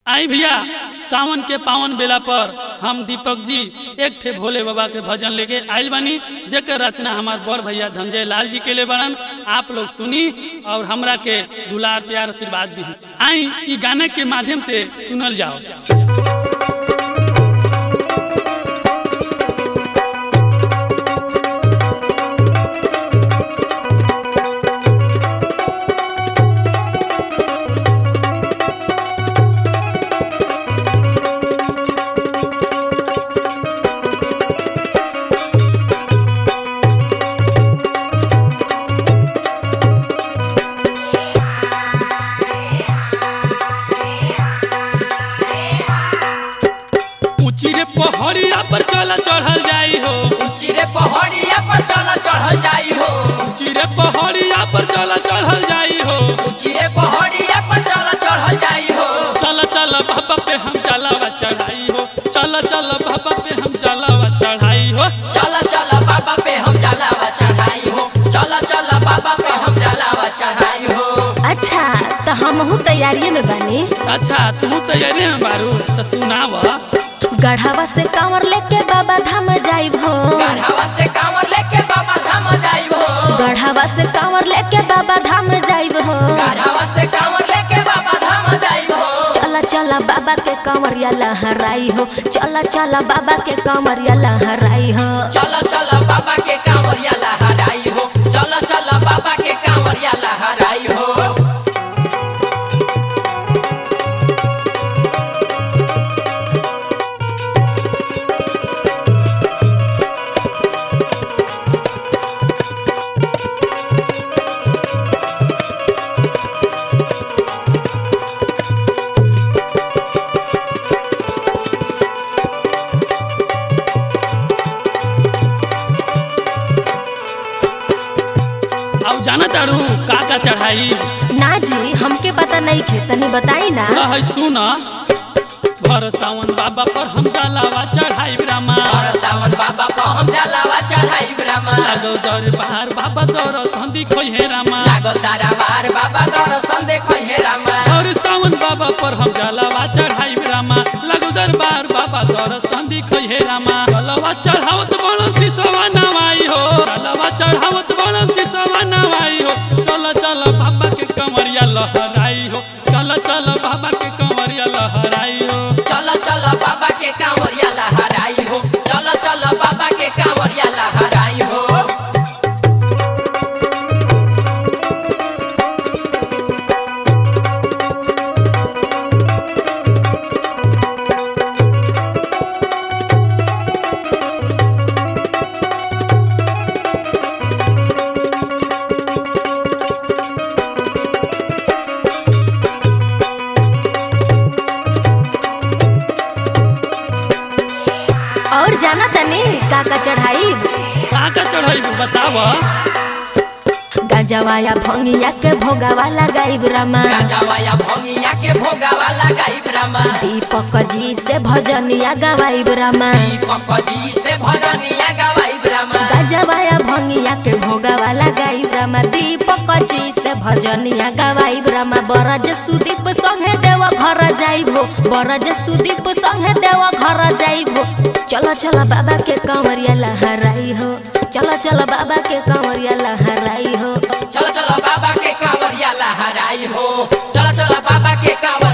आई भैया सावन के पावन बेला पर हम दीपक जी एक ठे भोले बाबा के भजन लेके आयल बानी, जेकर रचना हमार बड़ भैया धनजय लाल जी के लिए बनन। आप लोग सुनी और हमरा के दुलार प्यार आशीर्वाद दी। आई ई गाने के माध्यम से सुनल जाओ। ऊंची रे पहाड़िया पर चला चढ़ल जाई हो, ऊंची रे पहाड़िया पर चला चढ़ल जाई हो, ऊंची रे पहाड़िया पर चला चढ़ल जाई हो, ऊंची रे पहाड़िया पर चला चढ़ल जाई हो। चल चल बाबा पे हम जलावा चढ़ाई हो, चल चल बाबा पे हम जलावा चढ़ाई हो, चला चला बाबा पे हम जलावा चढ़ाई हो, चला चला बाबा पे हम जलावा चढ़ाई हो। अच्छा तो हमहू तैयारी में बानी। अच्छा तू तैयारी में बारू तो सुनाव। गढ़ावा से कांवर लेके बाबा धाम जाइब हो, गढ़ावा से कांवर लेके बाबा धाम जाइब हो, गढ़ावा से कांवर लेके बाबा धाम जाइब हो, गढ़ावा से कांवर लेके बाबा धाम जाइब हो। चला चला बाबा के कांवरिया लहराई हो, चला चला बाबा के कांवरिया लहराई हो, चला चला बाबा के कांवरिया लहराई हो, चला चला बाबा के कांवरिया लहराई हो। अब जाना तारू का चढ़ाई? ना जी हमके पता नहीं खे, तनी बताई ना। है सुन, भर सावन बाबा पर हम जलावा चढ़ाई रामा, और सावन बाबा पर हम जलावा चढ़ाई रामा। लागल दरबार बाबा दर्शन दिखोई है रामा, लागल दरबार बाबा दर्शन देखोई है रामा। और सावन बाबा पर हम जलावा चढ़ाई रामा, लागल दरबार बाबा दर्शन दिखोई है रामा। जलावा चढ़ावत बड़न सिसवा नवाई हो, जलावा चढ़ावत बड़न सिसवा नवाई हो। चल चल बाबा के कमरिया लहराई हो, चल चल बाबा के कमरिया लहराई हो, चला चला बाबा के कांवरिया लहराई हो, चला चला बाबा के कांवरिया लहराई हो। और जाना तनी का चढ़ाई? का चढ़ाई बताव। गजवाया भंगिया के भोगावा लगाइब रामा, गजवाया भंगिया के भोगावा लगाइब रामा। दीपक जी से भजनिया गवाइब रामा, दीपक जी से भजनिया गवाइब रामा। गजवाया भंगिया के भोगावा लगाइब रामा, दीपक जी से भजनिया गवाइब रामा। बरज सुदीप संगे देव घर जाइब हो, बरज सुदीप संगे देव घर जाइब हो। चला चला बाबा के कांवरिया लहराई हो, चला चला बाबा के कांवरिया लहराई हो, चला चला बाबा के कांवरिया लहराई हो, चला चला बाबा के कांवरिया